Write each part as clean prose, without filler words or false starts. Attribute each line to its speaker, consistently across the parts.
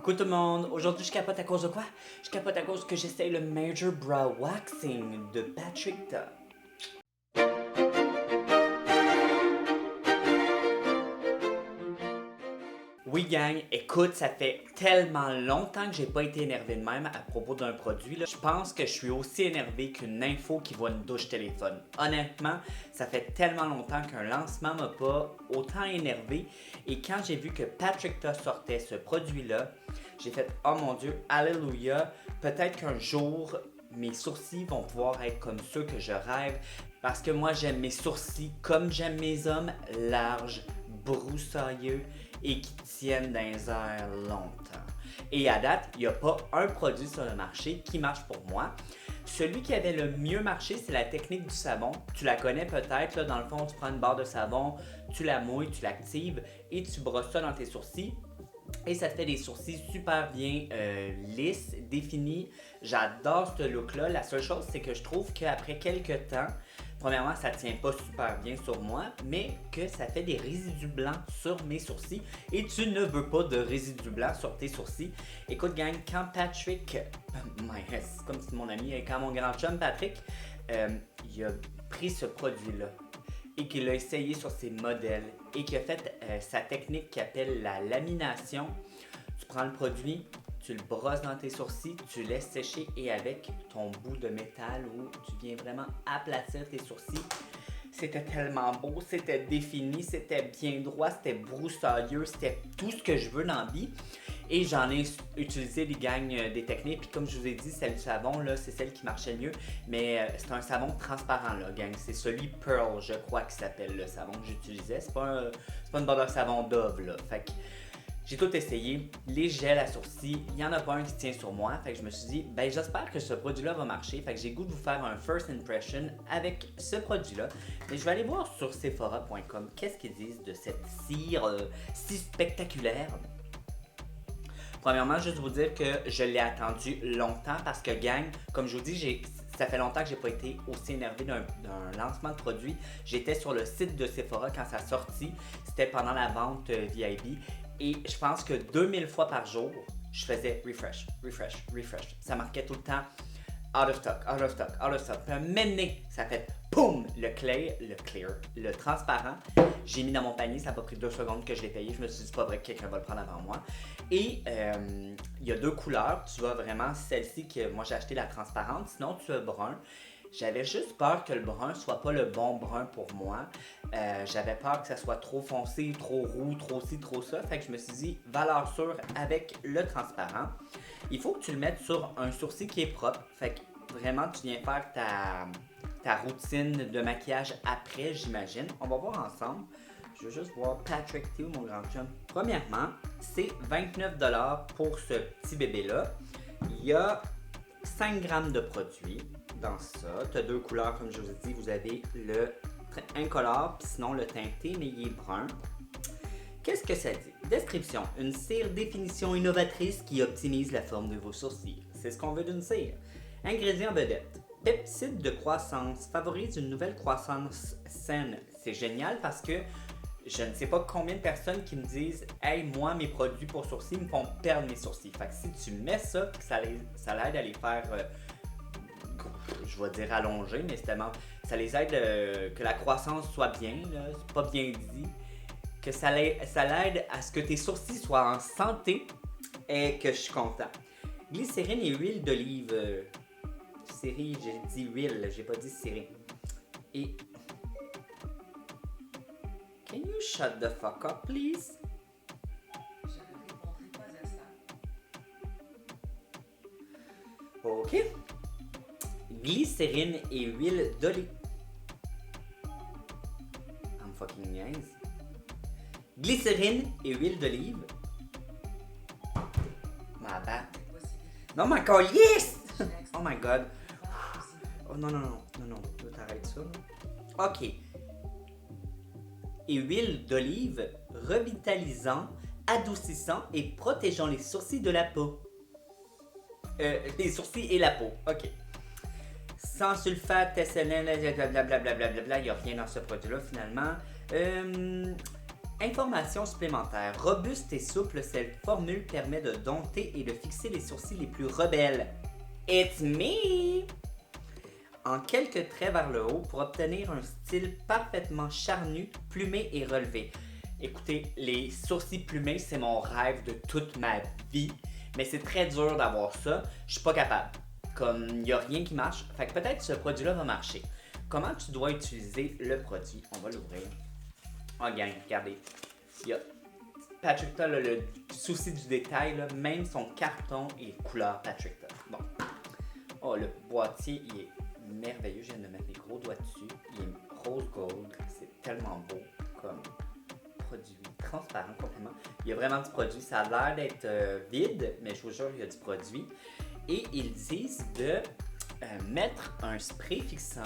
Speaker 1: Coucou tout le monde, aujourd'hui je capote à cause de quoi? Je capote à cause que j'essaye le Major Brow Waxing de Patrick Ta. Oui gang, écoute, ça fait tellement longtemps que j'ai pas été énervé de même à propos d'un produit. Là. Je pense que je suis aussi énervé qu'une info qui voit une douche téléphone. Honnêtement, ça fait tellement longtemps qu'un lancement m'a pas autant énervé. Et quand j'ai vu que Patrick Ta sortait ce produit-là, j'ai fait « Oh mon Dieu, alléluia, peut-être qu'un jour, mes sourcils vont pouvoir être comme ceux que je rêve. » Parce que moi, j'aime mes sourcils comme j'aime mes hommes, larges, broussailleux et qui tiennent dans les airs longtemps. Et à date, il n'y a pas un produit sur le marché qui marche pour moi. Celui qui avait le mieux marché, c'est la technique du savon. Tu la connais peut-être, là, dans le fond, tu prends une barre de savon, tu la mouilles, tu l'actives et tu brosses ça dans tes sourcils. Et ça te fait des sourcils super bien lisses, définis. J'adore ce look-là. La seule chose, c'est que je trouve qu'après quelques temps, premièrement, ça tient pas super bien sur moi, mais que ça fait des résidus blancs sur mes sourcils. Et tu ne veux pas de résidus blancs sur tes sourcils. Écoute, gang, quand Patrick, c'est comme si mon ami, quand mon grand chum Patrick, il a pris ce produit-là et qu'il l'a essayé sur ses modèles et qu'il a fait sa technique qu'il appelle la lamination. Tu prends le produit, tu le brosses dans tes sourcils, tu laisses sécher et avec ton bout de métal où tu viens vraiment aplatir tes sourcils. C'était tellement beau, c'était défini, c'était bien droit, c'était broussailleux, c'était tout ce que je veux dans la vie. Et j'en ai utilisé des gangs, des techniques. Puis comme je vous ai dit, celle du savon, là, c'est celle qui marchait le mieux. Mais c'est un savon transparent, là, gang. C'est celui Pearl, je crois, qui s'appelle le savon que j'utilisais. C'est pas une barre de savon Dove, là. Fait que j'ai tout essayé. Les gels à sourcils, il n'y en a pas un qui tient sur moi. Fait que je me suis dit, ben j'espère que ce produit-là va marcher. Fait que j'ai goût de vous faire un first impression avec ce produit-là. Mais je vais aller voir sur Sephora.com qu'est-ce qu'ils disent de cette cire si spectaculaire. Premièrement, juste vous dire que je l'ai attendu longtemps parce que, gang, comme je vous dis, ça fait longtemps que j'ai pas été aussi énervé d'un lancement de produit. J'étais sur le site de Sephora quand ça a sorti. C'était pendant la vente VIB. Et je pense que 2000 fois par jour, je faisais refresh, refresh, refresh. Ça marquait tout le temps out of stock, out of stock, out of stock. Puis un moment, ça fait POUM! Le clear, le transparent. J'ai mis dans mon panier, ça n'a pas pris 2 secondes que je l'ai payé. Je me suis dit, c'est pas vrai que quelqu'un va le prendre avant moi. Et il y a 2 couleurs. Tu as vraiment celle-ci que moi j'ai acheté la transparente, sinon tu as brun. J'avais juste peur que le brun soit pas le bon brun pour moi. J'avais peur que ça soit trop foncé, trop roux, trop ci, trop ça. Fait que je me suis dit, valeur sûre avec le transparent. Il faut que tu le mettes sur un sourcil qui est propre. Fait que vraiment, tu viens faire ta routine de maquillage après, j'imagine. On va voir ensemble. Je veux juste voir Patrick Ta, mon grand chum. Premièrement, c'est 29$ pour ce petit bébé-là. Il y a 5 grammes de produit dans ça. Tu as 2 couleurs, comme je vous ai dit. Vous avez le incolore, puis sinon le teinté, mais il est brun. Qu'est-ce que ça dit? Description. Une cire définition innovatrice qui optimise la forme de vos sourcils. C'est ce qu'on veut d'une cire. Ingrédients vedette. Peptide de croissance favorise une nouvelle croissance saine. C'est génial parce que je ne sais pas combien de personnes qui me disent « Hey, moi, mes produits pour sourcils me font perdre mes sourcils. » Fait que si tu mets ça, ça l'aide à les faire, je vais dire allonger, mais c'est tellement... Ça les aide que la croissance soit bien, là, c'est pas bien dit. Que ça l'aide à ce que tes sourcils soient en santé et que je suis content. Glycérine et huile d'olive. Série, j'ai dit huile, j'ai pas dit série. Et... Can you shut the fuck up, please?
Speaker 2: Je ne répondrai pas à ça.
Speaker 1: Ok. Glycérine et huile d'olive. I'm fucking nice. Glycérine et huile d'olive. Ma bad. Non, ma calice! Oh my god. Oh non, t'arrêtes ça. Ok. Et huile d'olive, revitalisant, adoucissant et protégeant les sourcils de la peau. Les sourcils et la peau, ok. Sans sulfate, SLN, blablabla, il n'y a rien dans ce produit-là finalement. Information supplémentaire. Robuste et souple, cette formule permet de dompter et de fixer les sourcils les plus rebelles. It's me! En quelques traits vers le haut pour obtenir un style parfaitement charnu, plumé et relevé. Écoutez, les sourcils plumés, c'est mon rêve de toute ma vie, mais c'est très dur d'avoir ça. Je suis pas capable. Comme il n'y a rien qui marche, fait que peut-être ce produit-là va marcher. Comment tu dois utiliser le produit? On va l'ouvrir. Oh gang, regardez. Il y a Patrick Ta, le souci du détail, là, même son carton est couleur Patrick Ta. Bon. Oh, le boîtier, il est merveilleux. Je viens de mettre les gros doigts dessus. Il est rose gold. C'est tellement beau comme produit. Transparent complètement. Il y a vraiment du produit. Ça a l'air d'être vide, mais je vous jure, il y a du produit. Et ils disent de mettre un spray fixant.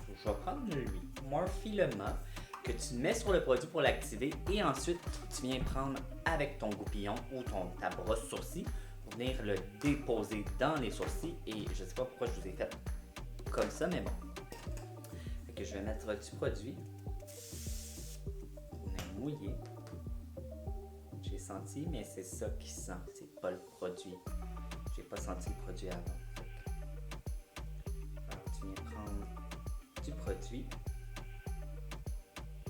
Speaker 1: Je vais prendre lui. Morphe-le-ma, que tu mets sur le produit pour l'activer et ensuite tu viens prendre avec ton goupillon ou ta brosse sourcil pour venir le déposer dans les sourcils et je sais pas pourquoi je vous ai fait comme ça mais bon. Fait que je vais mettre du produit. On est mouillé. J'ai senti mais c'est ça qui sent, c'est pas le produit. J'ai pas senti le produit avant. Alors tu viens prendre du produit.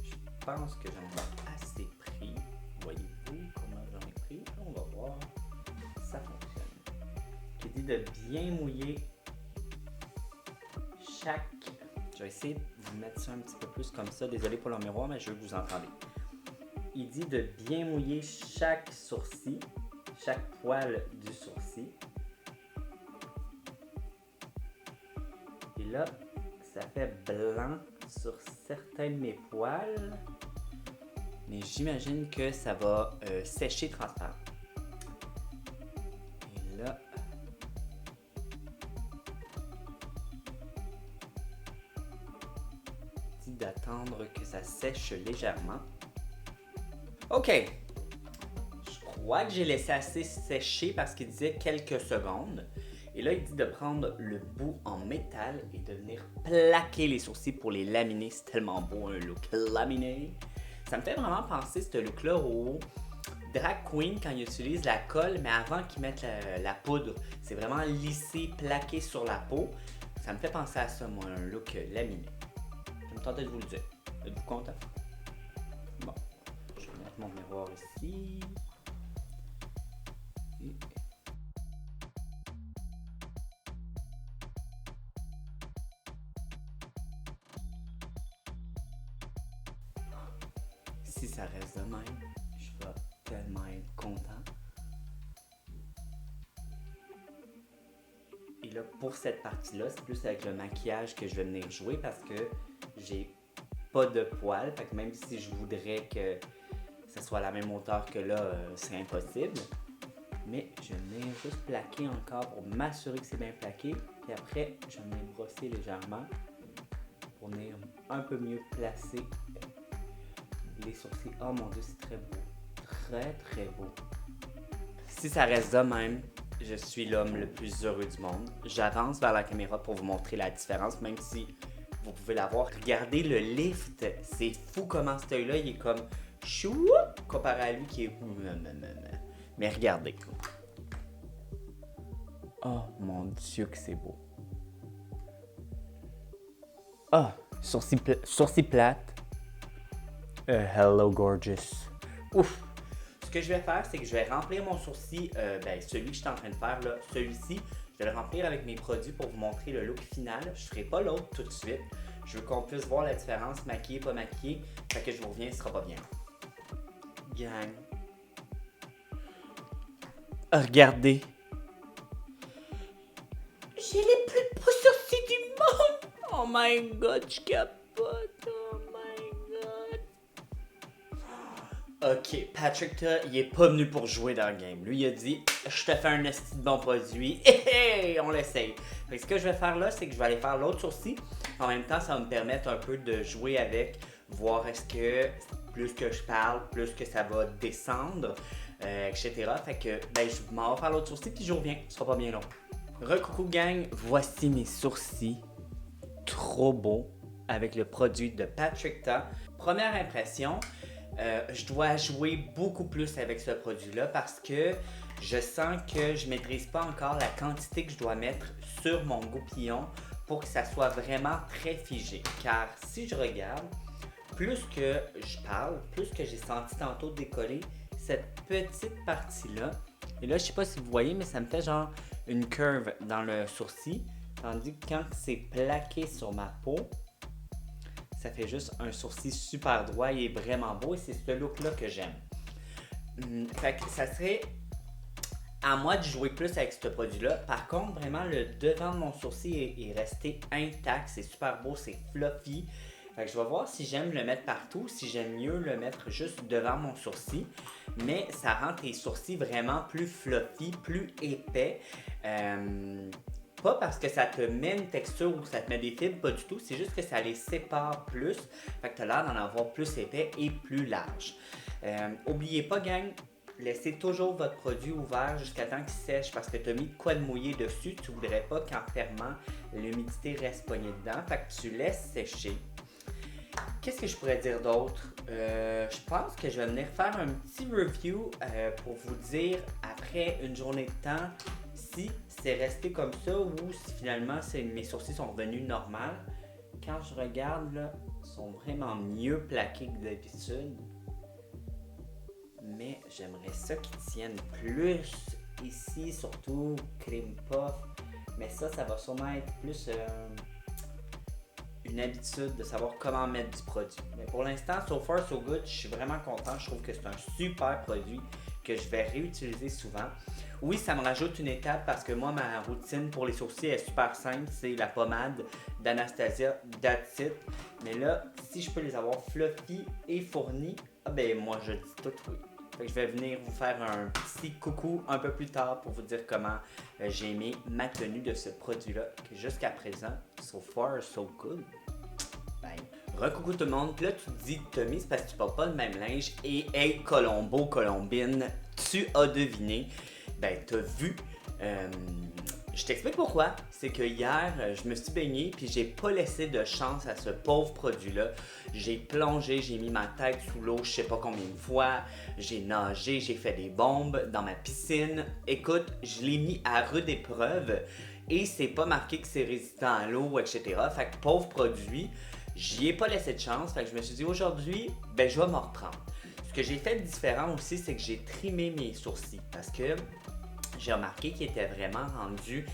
Speaker 1: Je pense que j'en ai assez pris. Voyez-vous comment j'en ai pris? On va voir. Ça fonctionne. J'ai dit de bien mouiller chaque... Je vais essayer de vous mettre ça un petit peu plus comme ça. Désolé pour le miroir, mais je veux que vous entendez. Il dit de bien mouiller chaque sourcil, chaque poil du sourcil. Et là, ça fait blanc sur certains de mes poils, mais j'imagine que ça va sécher transparent. Et là, dit d'attendre que ça sèche légèrement. Ok, je crois que j'ai laissé assez sécher parce qu'il disait quelques secondes. Et là, il dit de prendre le bout en métal et de venir plaquer les sourcils pour les laminer. C'est tellement beau, un look laminé. Ça me fait vraiment penser, ce look-là, au drag queen quand ils utilisent la colle, mais avant qu'ils mettent la poudre. C'est vraiment lissé, plaqué sur la peau. Ça me fait penser à ça, moi, un look laminé. Je me tentais de vous le dire. Êtes-vous content? Bon, je vais mettre mon miroir ici. Et... si ça reste de même, je vais tellement être content. Et là, pour cette partie-là, c'est plus avec le maquillage que je vais venir jouer parce que j'ai pas de poils. Fait que même si je voudrais que ça soit à la même hauteur que là, c'est impossible. Mais je vais venir juste plaquer encore pour m'assurer que c'est bien plaqué. Puis après, je vais venir brosser légèrement pour venir un peu mieux placer les sourcils. Oh mon dieu, c'est très beau. Très très beau. Si ça reste de même, je suis l'homme le plus heureux du monde. J'avance vers la caméra pour vous montrer la différence, même si vous pouvez la voir. Regardez le lift. C'est fou comment cet œil-là, il est comme chou comparé à lui qui est... Mais regardez. Oh mon dieu que c'est beau. Oh, sourcils plates. Hello gorgeous. Ouf. Ce que je vais faire, c'est que je vais remplir mon sourcil, celui que je suis en train de faire là, celui-ci, je vais le remplir avec mes produits pour vous montrer le look final. Je ferai pas l'autre tout de suite. Je veux qu'on puisse voir la différence, maquillé, pas maquillé. Fait que je vous reviens, ce sera pas bien. Gang. Regardez. J'ai les plus beaux sourcils du monde. Oh my god, je capote. Oh my god. Ok, Patrick Ta, il est pas venu pour jouer dans le game. Lui, il a dit, je te fais un esti de bon produit. Hey, on l'essaye. Fait que ce que je vais faire là, c'est que je vais aller faire l'autre sourcil. En même temps, ça va me permettre un peu de jouer avec, voir est-ce que plus que je parle, plus que ça va descendre, etc. Fait que, je m'en vais faire l'autre sourcil puis je reviens. Ce sera pas bien long. Recoucou gang, voici mes sourcils. Trop beaux avec le produit de Patrick Ta. Première impression, Je dois jouer beaucoup plus avec ce produit-là parce que je sens que je maîtrise pas encore la quantité que je dois mettre sur mon goupillon pour que ça soit vraiment très figé. Car si je regarde, plus que je parle, plus que j'ai senti tantôt décoller cette petite partie-là. Et là, je sais pas si vous voyez, mais ça me fait genre une curve dans le sourcil. Tandis que quand c'est plaqué sur ma peau, ça fait juste un sourcil super droit. Il est vraiment beau et c'est ce look-là que j'aime. Fait que ça serait à moi de jouer plus avec ce produit-là. Par contre, vraiment, le devant de mon sourcil est resté intact. C'est super beau, c'est fluffy. Fait que je vais voir si j'aime le mettre partout, si j'aime mieux le mettre juste devant mon sourcil. Mais ça rend tes sourcils vraiment plus fluffy, plus épais. Pas parce que ça te met une texture ou que ça te met des fibres, pas du tout. C'est juste que ça les sépare plus. Fait que tu as l'air d'en avoir plus épais et plus large. Oubliez pas, gang, laissez toujours votre produit ouvert jusqu'à temps qu'il sèche parce que tu as mis de quoi de mouiller dessus. Tu voudrais pas qu'en fermant, l'humidité reste pognée dedans. Fait que tu laisses sécher. Qu'est-ce que je pourrais dire d'autre? Je pense que je vais venir faire un petit review pour vous dire après une journée de temps si c'est resté comme ça ou si finalement mes sourcils sont revenus normaux. Quand je regarde, là, ils sont vraiment mieux plaqués que d'habitude. Mais j'aimerais ça qu'ils tiennent plus ici, surtout cream puff. Mais ça va sûrement être plus une habitude de savoir comment mettre du produit. Mais pour l'instant, so far so good, je suis vraiment content. Je trouve que c'est un super produit que je vais réutiliser souvent. Oui, ça me rajoute une étape parce que moi, ma routine pour les sourcils est super simple. C'est la pommade d'Anastasia That's It. Mais là, si je peux les avoir fluffy et fournis, moi, je dis tout oui. Fait que je vais venir vous faire un petit coucou un peu plus tard pour vous dire comment j'ai aimé ma tenue de ce produit-là, que jusqu'à présent, so far, so good. Bye. Recoucou tout le monde, puis là tu te dis Tommy, c'est parce que tu portes pas le même linge et hey Colombo, Colombine, tu as deviné, t'as vu. Je t'explique pourquoi. C'est que hier, je me suis baigné puis j'ai pas laissé de chance à ce pauvre produit-là. J'ai plongé, j'ai mis ma tête sous l'eau je sais pas combien de fois. J'ai nagé, j'ai fait des bombes dans ma piscine. Écoute, je l'ai mis à rude épreuve et c'est pas marqué que c'est résistant à l'eau, etc. Fait que pauvre produit, j'y ai pas laissé de chance. Fait que je me suis dit aujourd'hui, je vais m'en reprendre. Ce que j'ai fait de différent aussi, c'est que j'ai trimé mes sourcils parce que j'ai remarqué qu'il était vraiment rendu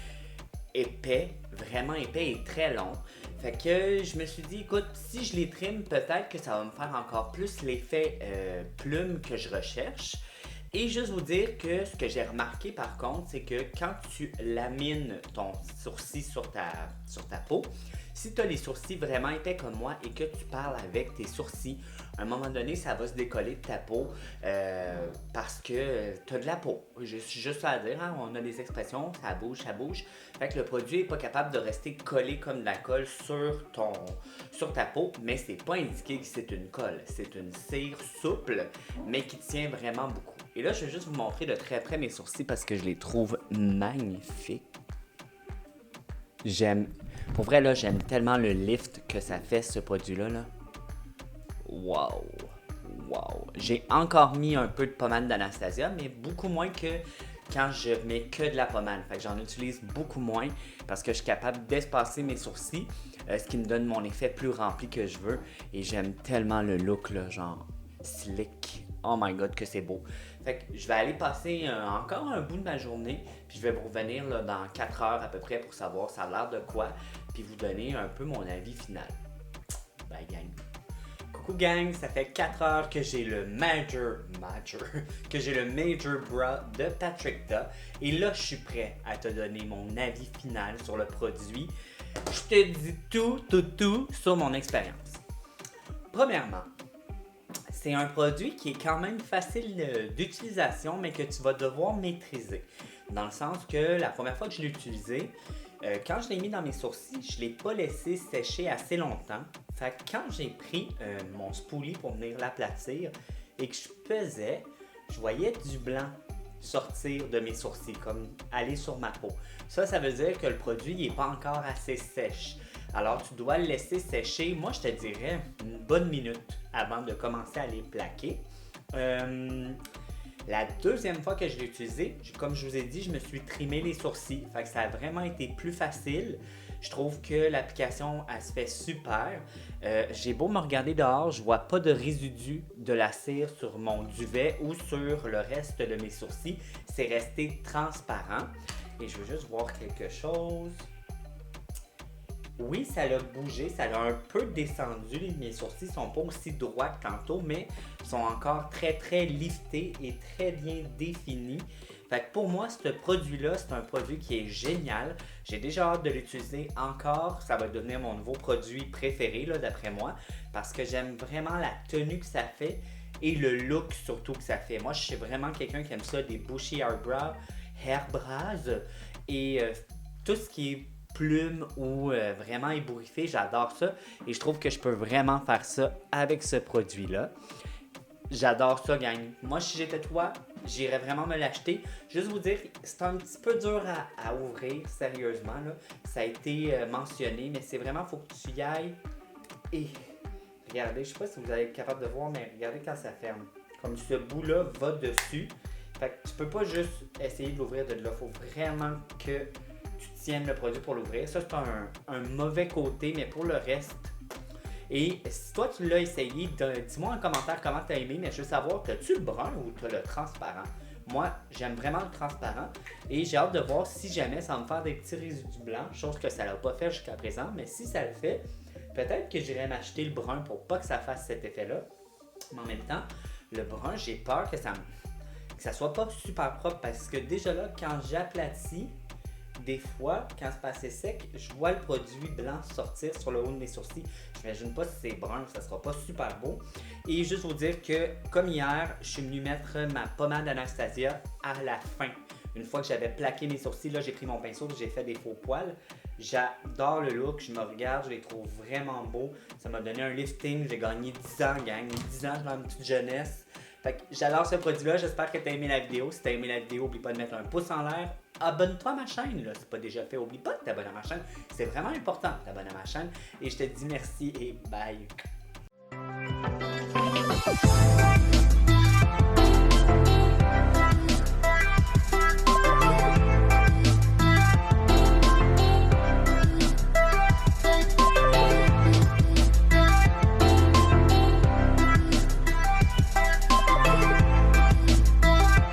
Speaker 1: épais, vraiment épais et très long. Fait que je me suis dit, écoute, si je les trime, peut-être que ça va me faire encore plus l'effet plume que je recherche. Et juste vous dire que ce que j'ai remarqué par contre, c'est que quand tu lamines ton sourcil sur ta peau, si tu as les sourcils vraiment épais comme moi et que tu parles avec tes sourcils, à un moment donné, ça va se décoller de ta peau parce que tu as de la peau. Je suis juste à dire, hein, on a des expressions, ça bouge, ça bouge. Fait que le produit n'est pas capable de rester collé comme de la colle sur ta peau, mais c'est pas indiqué que c'est une colle. C'est une cire souple, mais qui tient vraiment beaucoup. Et là, je vais juste vous montrer de très près mes sourcils parce que je les trouve magnifiques. Pour vrai, là, j'aime tellement le lift que ça fait, ce produit-là. Là. Wow! J'ai encore mis un peu de pommade d'Anastasia, mais beaucoup moins que quand je mets que de la pommade. Fait que j'en utilise beaucoup moins parce que je suis capable d'espacer mes sourcils, ce qui me donne mon effet plus rempli que je veux. Et j'aime tellement le look, là, genre slick. Oh my god, que c'est beau. Fait que je vais aller passer encore un bout de ma journée, puis je vais vous revenir là, dans 4 heures à peu près pour savoir ça a l'air de quoi, puis vous donner un peu mon avis final. Bye gang. Coucou gang, ça fait 4 heures que j'ai le Major Bra de Patrickta, et là je suis prêt à te donner mon avis final sur le produit. Je te dis tout sur mon expérience. Premièrement, c'est un produit qui est quand même facile d'utilisation, mais que tu vas devoir maîtriser. Dans le sens que la première fois que je l'ai utilisé, quand je l'ai mis dans mes sourcils, je ne l'ai pas laissé sécher assez longtemps. Fait que quand j'ai pris mon spoolie pour venir l'aplatir et que je pesais, je voyais du blanc sortir de mes sourcils, comme aller sur ma peau. Ça veut dire que le produit n'est pas encore assez sèche. Alors, tu dois le laisser sécher, moi, je te dirais une bonne minute avant de commencer à les plaquer. La deuxième fois que je l'ai utilisé, comme je vous ai dit, je me suis trimé les sourcils. Fait que ça a vraiment été plus facile. Je trouve que l'application, elle se fait super. J'ai beau me regarder dehors, je vois pas de résidus de la cire sur mon duvet ou sur le reste de mes sourcils. C'est resté transparent. Et je veux juste voir quelque chose. Oui, ça l'a bougé, ça l'a un peu descendu. Mes sourcils sont pas aussi droits que tantôt, mais sont encore très très liftés et très bien définis. Fait que pour moi, ce produit-là, c'est un produit qui est génial. J'ai déjà hâte de l'utiliser encore. Ça va devenir mon nouveau produit préféré, là, d'après moi, parce que j'aime vraiment la tenue que ça fait et le look surtout que ça fait. Moi, je suis vraiment quelqu'un qui aime ça, des bushy eyebrows, hairbras et tout ce qui est plume ou vraiment ébouriffé, j'adore ça et je trouve que je peux vraiment faire ça avec ce produit-là. J'adore ça, gang. Moi, si j'étais toi, j'irais vraiment me l'acheter. Juste vous dire, c'est un petit peu dur à ouvrir, sérieusement, là. Ça a été mentionné, mais c'est vraiment, faut que tu y ailles. Et regardez, je sais pas si vous allez être capable de voir, mais regardez quand ça ferme. Comme ce bout-là va dessus. Fait que tu peux pas juste essayer de l'ouvrir de là. Faut vraiment que tu tiennes le produit pour l'ouvrir. Ça, c'est un mauvais côté, mais pour le reste... Et si toi, tu l'as essayé, dis-moi en commentaire comment tu as aimé, mais je veux savoir, as-tu le brun ou tu as le transparent? Moi, j'aime vraiment le transparent et j'ai hâte de voir si jamais ça va me faire des petits résidus blancs, chose que ça l'a pas fait jusqu'à présent, mais si ça le fait, peut-être que j'irai m'acheter le brun pour pas que ça fasse cet effet-là. Mais en même temps, le brun, j'ai peur que ça soit pas super propre parce que déjà là, quand j'aplatis, des fois, quand c'est pas assez sec, je vois le produit blanc sortir sur le haut de mes sourcils. Je n'imagine pas si c'est brun, ça sera pas super beau. Et juste vous dire que, comme hier, je suis venu mettre ma pommade Anastasia à la fin. Une fois que j'avais plaqué mes sourcils, là, j'ai pris mon pinceau, j'ai fait des faux poils. J'adore le look, je me regarde, je les trouve vraiment beaux. Ça m'a donné un lifting, j'ai gagné 10 ans, gang. 10 ans dans une petite jeunesse. Fait que j'adore ce produit-là, j'espère que tu as aimé la vidéo. Si tu as aimé la vidéo, n'oublie pas de mettre un pouce en l'air. Abonne-toi à ma chaîne, là, c'est pas déjà fait. Oublie pas de t'abonner à ma chaîne. C'est vraiment important de t'abonner à ma chaîne. Et je te dis merci et bye.